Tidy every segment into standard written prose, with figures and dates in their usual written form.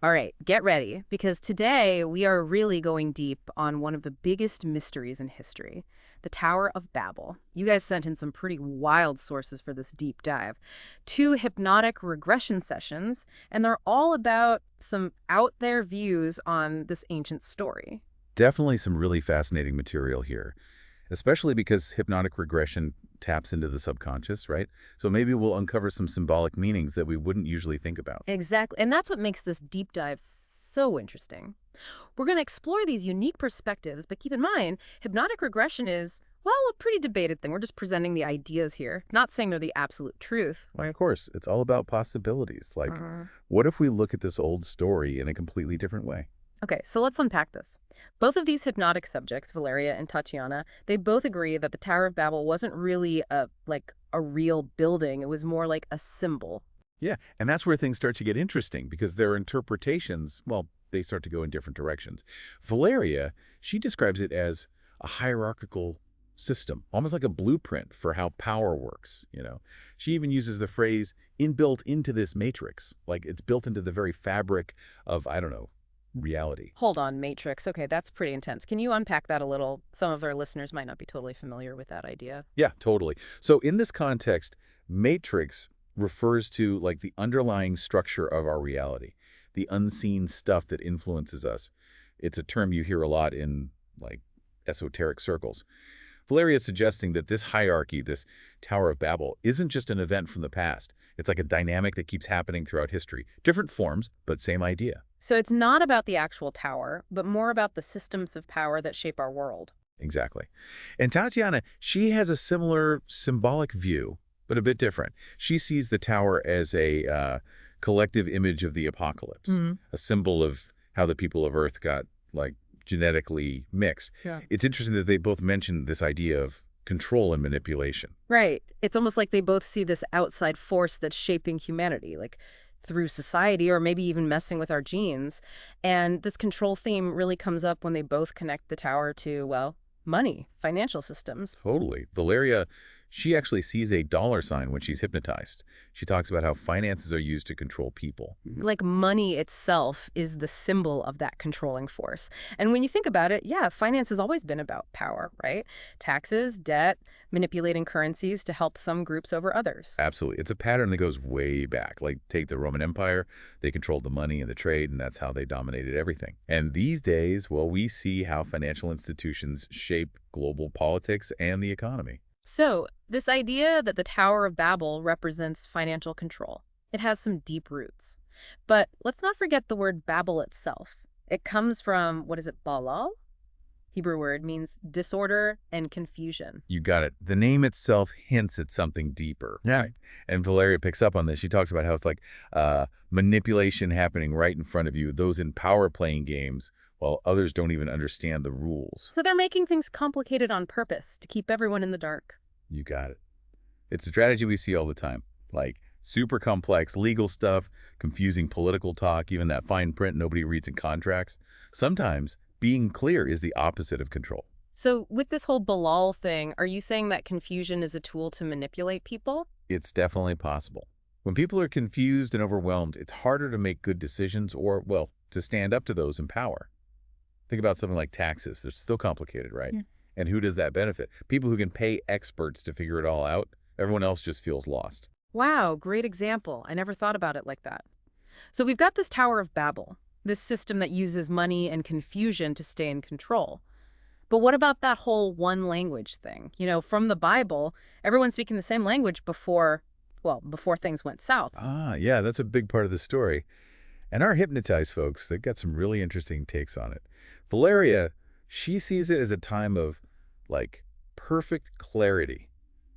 All right, get ready, because today we are really going deep on one of the biggest mysteries in history, the Tower of Babel. You guys sent in some pretty wild sources for this deep dive. 2 hypnotic regression sessions, and they're all about some out there views on this ancient story. Definitely some really fascinating material here, especially because hypnotic regression taps into the subconscious, right? So maybe we'll uncover some symbolic meanings that we wouldn't usually think about. Exactly, and that's what makes this deep dive so interesting. We're going to explore these unique perspectives, but keep in mind, hypnotic regression is, well, a pretty debated thing. We're just presenting the ideas here, not saying they're the absolute truth. Why, of course, it's all about possibilities. Like, Uh, what if we look at this old story in a completely different way? Okay, so let's unpack this. Both of these hypnotic subjects, Valeria and Tatiana, they both agree that the Tower of Babel wasn't really a real building. It was more like a symbol. Yeah, and that's where things start to get interesting because their interpretations, well, they start to go in different directions. Valeria, she describes it as a hierarchical system, almost like a blueprint for how power works. She even uses the phrase inbuilt into this matrix, like it's built into the very fabric of, I don't know, reality. Hold on, Matrix. Okay, that's pretty intense. Can you unpack that a little? Some of our listeners might not be totally familiar with that idea. Yeah, totally. So in this context, matrix refers to like the underlying structure of our reality, the unseen stuff that influences us. It's a term you hear a lot in like esoteric circles. Valeria is suggesting that this hierarchy, this Tower of Babel, isn't just an event from the past. It's like a dynamic that keeps happening throughout history. Different forms, but same idea. So it's not about the actual tower, but more about the systems of power that shape our world. Exactly. And Tatiana, she has a similar symbolic view, but a bit different. She sees the tower as a collective image of the apocalypse, Mhm. a symbol of how the people of Earth got, like, genetically mixed. Yeah. It's interesting that they both mention this idea of control and manipulation. Right. It's almost like they both see this outside force that's shaping humanity, like through society or maybe even messing with our genes. And this control theme really comes up when they both connect the tower to, well, money, financial systems. Totally. Valeria, she actually sees a dollar sign when she's hypnotized. She talks about how finances are used to control people. Like money itself is the symbol of that controlling force. And when you think about it, yeah, finance has always been about power, right? Taxes, debt, manipulating currencies to help some groups over others. Absolutely. It's a pattern that goes way back. Like, take the Roman Empire, they controlled the money and the trade, and that's how they dominated everything. And these days, well, we see how financial institutions shape global politics and the economy. So, this idea that the Tower of Babel represents financial control, it has some deep roots. But let's not forget the word Babel itself. It comes from, what is it, Balal? Hebrew word means disorder and confusion. You got it. The name itself hints at something deeper. Yeah. Right? And Valeria picks up on this. She talks about how it's like manipulation happening right in front of you, those in power playing games, while others don't even understand the rules. So they're making things complicated on purpose to keep everyone in the dark. You got it. It's a strategy we see all the time, like super complex legal stuff, confusing political talk, even that fine print nobody reads in contracts. Sometimes being clear is the opposite of control. So with this whole Balal thing, are you saying that confusion is a tool to manipulate people? It's definitely possible. When people are confused and overwhelmed, it's harder to make good decisions or, well, to stand up to those in power. Think about something like taxes. They're still complicated, right? Yeah. And who does that benefit? People who can pay experts to figure it all out. Everyone else just feels lost. Wow, great example. I never thought about it like that. So we've got this Tower of Babel, this system that uses money and confusion to stay in control. But what about that whole one language thing? You know, from the Bible, everyone's speaking the same language before things went south. Ah, yeah, that's a big part of the story. And our hypnotized folks, they've got some really interesting takes on it. Valeria, she sees it as a time of, like, perfect clarity,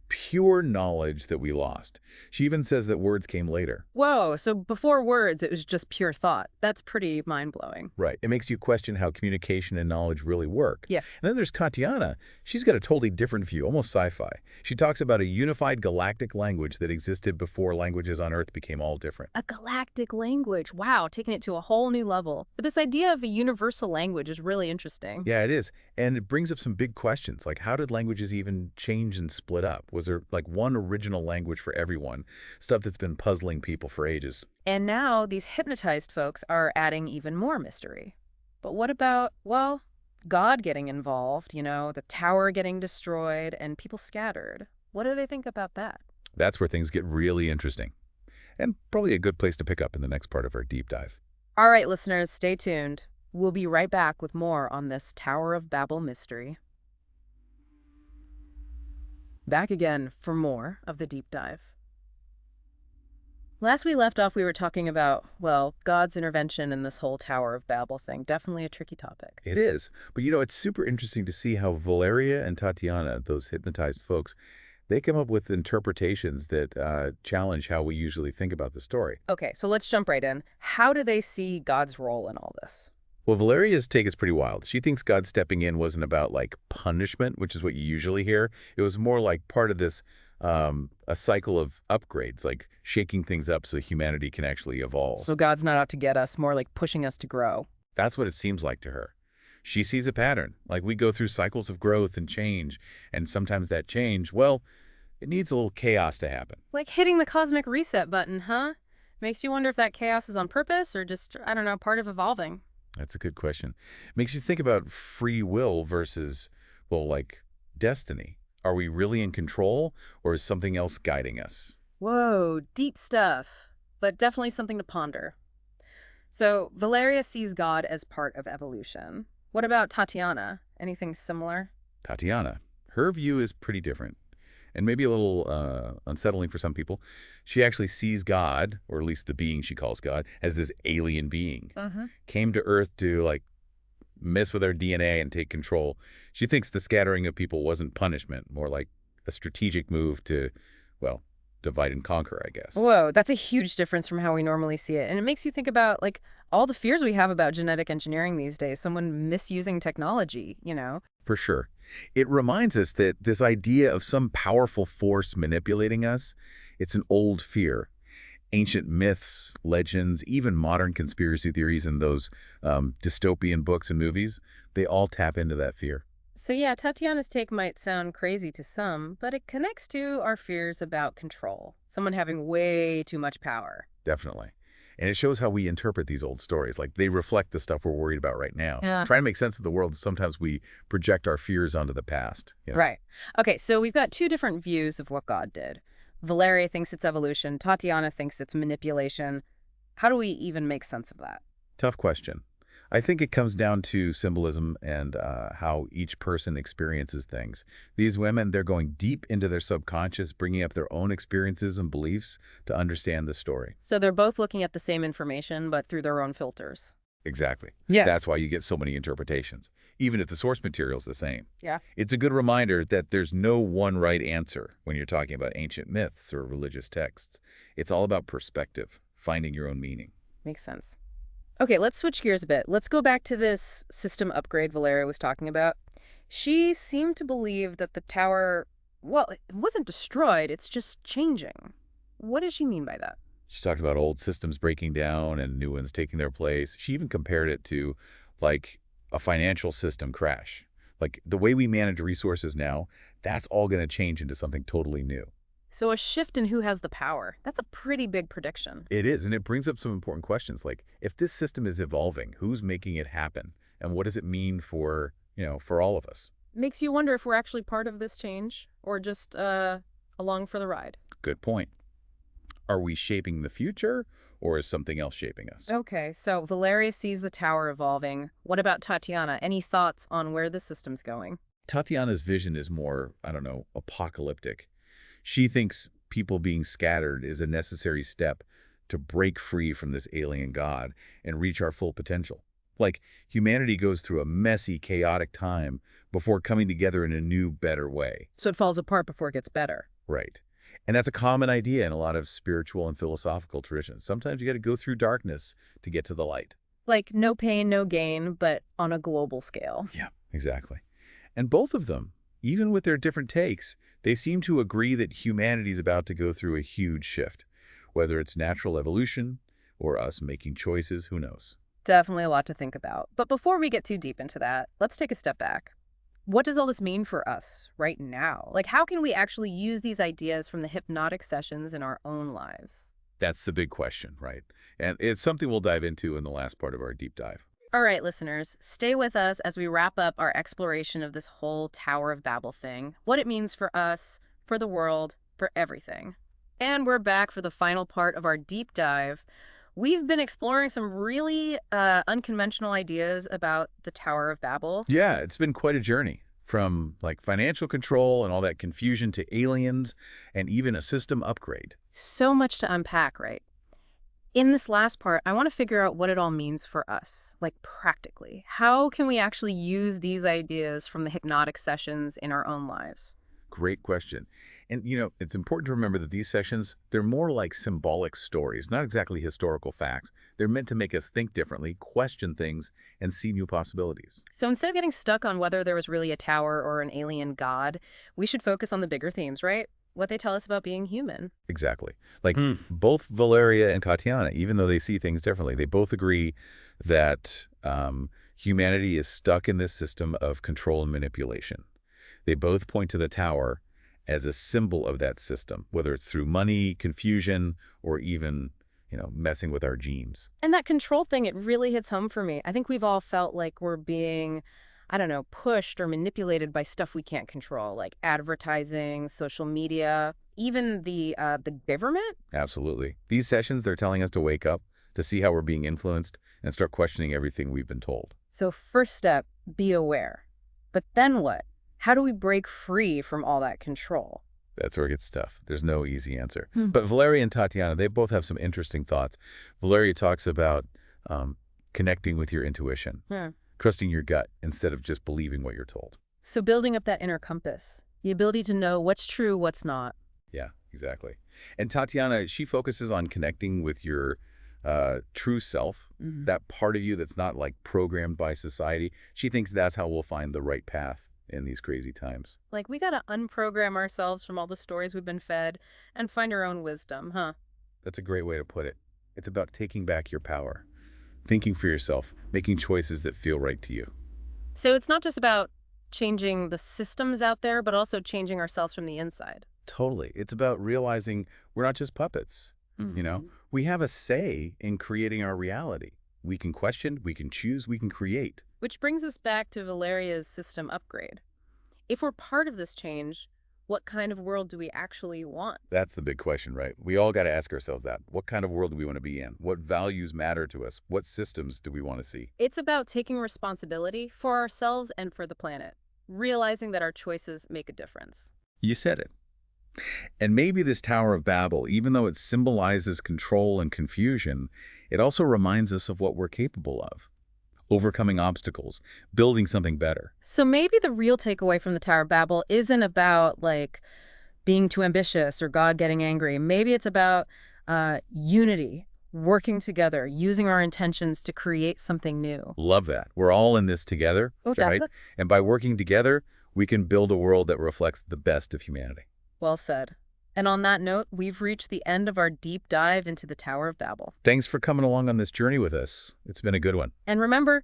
pure knowledge that we lost. She even says that words came later. Whoa, so before words, it was just pure thought. That's pretty mind-blowing. Right. It makes you question how communication and knowledge really work. Yeah. And then there's Tatiana. She's got a totally different view, almost sci-fi. She talks about a unified galactic language that existed before languages on Earth became all different. A galactic language. Wow, taking it to a whole new level. But this idea of a universal language is really interesting. Yeah, it is. And it brings up some big questions, like how did languages even change and split up? Was there like one original language for everyone? Stuff that's been puzzling people for ages. And now these hypnotized folks are adding even more mystery. But what about, well, God getting involved, the tower getting destroyed, and people scattered? What do they think about that? That's where things get really interesting. And probably a good place to pick up in the next part of our deep dive. All right, listeners, stay tuned. We'll be right back with more on this Tower of Babel mystery. Back again for more of the deep dive. Last we left off, we were talking about, well, God's intervention in this whole Tower of Babel thing. Definitely a tricky topic. It is. But it's super interesting to see how Valeria and Tatiana, those hypnotized folks, they come up with interpretations that challenge how we usually think about the story. Okay, so let's jump right in. How do they see God's role in all this? Well, Valeria's take is pretty wild. She thinks God stepping in wasn't about, like, punishment, which is what you usually hear. It was more like part of this, a cycle of upgrades, like shaking things up so humanity can actually evolve. So God's not out to get us, more like pushing us to grow. That's what it seems like to her. She sees a pattern. Like, we go through cycles of growth and change, and sometimes that change, well, it needs a little chaos to happen. Like hitting the cosmic reset button, huh? Makes you wonder if that chaos is on purpose or just, I don't know, part of evolving. That's a good question. Makes you think about free will versus, well, like, destiny. Are we really in control, or is something else guiding us? Whoa, deep stuff, but definitely something to ponder. So Valeria sees God as part of evolution. What about Tatiana? Anything similar? Tatiana, her view is pretty different, and maybe a little unsettling for some people. She actually sees God, or at least the being she calls God, as this alien being. Came to Earth to, like, mess with our DNA and take control. She thinks the scattering of people wasn't punishment, more like a strategic move to, well, divide and conquer, I guess. Whoa, that's a huge difference from how we normally see it. And it makes you think about, like, all the fears we have about genetic engineering these days, someone misusing technology. For sure. It reminds us that this idea of some powerful force manipulating us, it's an old fear. Ancient myths, legends, even modern conspiracy theories and those dystopian books and movies, they all tap into that fear. So yeah, Tatiana's take might sound crazy to some, but it connects to our fears about control. Someone having way too much power. Definitely. And it shows how we interpret these old stories. Like, they reflect the stuff we're worried about right now. Yeah. Trying to make sense of the world, sometimes we project our fears onto the past. Right. Okay, so we've got two different views of what God did. Valeria thinks it's evolution. Tatiana thinks it's manipulation. How do we even make sense of that? Tough question. I think it comes down to symbolism and how each person experiences things. These women, they're going deep into their subconscious, bringing up their own experiences and beliefs to understand the story. So they're both looking at the same information, but through their own filters. Exactly. Yeah. That's why you get so many interpretations, even if the source material is the same. Yeah. It's a good reminder that there's no one right answer when you're talking about ancient myths or religious texts. It's all about perspective, finding your own meaning. Makes sense. Okay, let's switch gears a bit. Let's go back to this system upgrade Valeria was talking about. She seemed to believe that the tower, well, it wasn't destroyed, it's just changing. What does she mean by that? She talked about old systems breaking down and new ones taking their place. She even compared it to, like, a financial system crash. Like, the way we manage resources now, that's all going to change into something totally new. So a shift in who has the power. That's a pretty big prediction. It is, and it brings up some important questions, like, if this system is evolving, who's making it happen? And what does it mean for, for all of us? Makes you wonder if we're actually part of this change or just along for the ride. Good point. Are we shaping the future, or is something else shaping us? Okay, so Valeria sees the tower evolving. What about Tatiana? Any thoughts on where the system's going? Tatiana's vision is more, I don't know, apocalyptic. She thinks people being scattered is a necessary step to break free from this alien god and reach our full potential. Like, humanity goes through a messy, chaotic time before coming together in a new, better way. So it falls apart before it gets better. Right. And that's a common idea in a lot of spiritual and philosophical traditions. Sometimes you got to go through darkness to get to the light. Like no pain, no gain, but on a global scale. Yeah, exactly. And both of them, even with their different takes, they seem to agree that humanity is about to go through a huge shift. Whether it's natural evolution or us making choices, who knows? Definitely a lot to think about. But before we get too deep into that, let's take a step back. What does all this mean for us right now? Like, how can we actually use these ideas from the hypnotic sessions in our own lives? That's the big question, right? And it's something we'll dive into in the last part of our deep dive. All right, listeners, stay with us as we wrap up our exploration of this whole Tower of Babel thing, what it means for us, for the world, for everything. And we're back for the final part of our deep dive. We've been exploring some really unconventional ideas about the Tower of Babel. Yeah, it's been quite a journey. From like financial control and all that confusion to aliens and even a system upgrade. So much to unpack, right? In this last part, I want to figure out what it all means for us, like practically. How can we actually use these ideas from the hypnotic sessions in our own lives? Great question. And, it's important to remember that these sessions, they're more like symbolic stories, not exactly historical facts. They're meant to make us think differently, question things, and see new possibilities. So instead of getting stuck on whether there was really a tower or an alien god, we should focus on the bigger themes, right? What they tell us about being human. Exactly. Like both Valeria and Tatiana, even though they see things differently, they both agree that humanity is stuck in this system of control and manipulation. They both point to the tower as a symbol of that system, whether it's through money, confusion, or even, messing with our genes. And that control thing, it really hits home for me. I think we've all felt like we're being, I don't know, pushed or manipulated by stuff we can't control, like advertising, social media, even the government. Absolutely. These sessions, they're telling us to wake up, to see how we're being influenced, and start questioning everything we've been told. So first step, be aware. But then what? How do we break free from all that control? That's where it gets tough. There's no easy answer. Hmm. But Valeria and Tatiana, they both have some interesting thoughts. Valeria talks about connecting with your intuition, trusting your gut instead of just believing what you're told. So building up that inner compass, the ability to know what's true, what's not. Yeah, exactly. And Tatiana, she focuses on connecting with your true self, that part of you that's not like programmed by society. She thinks that's how we'll find the right path in these crazy times. Like, we gotta unprogram ourselves from all the stories we've been fed and find our own wisdom, huh? That's a great way to put it. It's about taking back your power, thinking for yourself, making choices that feel right to you. So it's not just about changing the systems out there, but also changing ourselves from the inside. Totally. It's about realizing we're not just puppets. We have a say in creating our reality. We can question, we can choose, we can create. Which brings us back to Valeria's system upgrade. If we're part of this change, what kind of world do we actually want? That's the big question, right? We all got to ask ourselves that. What kind of world do we want to be in? What values matter to us? What systems do we want to see? It's about taking responsibility for ourselves and for the planet, realizing that our choices make a difference. You said it. And maybe this Tower of Babel, even though it symbolizes control and confusion, it also reminds us of what we're capable of. Overcoming obstacles, building something better. So maybe the real takeaway from the Tower of Babel isn't about, like, being too ambitious or God getting angry. Maybe it's about unity, working together, using our intentions to create something new. Love that. We're all in this together, right? And by working together, we can build a world that reflects the best of humanity. Well said. And on that note, we've reached the end of our deep dive into the Tower of Babel. Thanks for coming along on this journey with us. It's been a good one. And remember,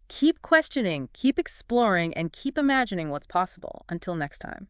keep questioning, keep exploring, and keep imagining what's possible. Until next time.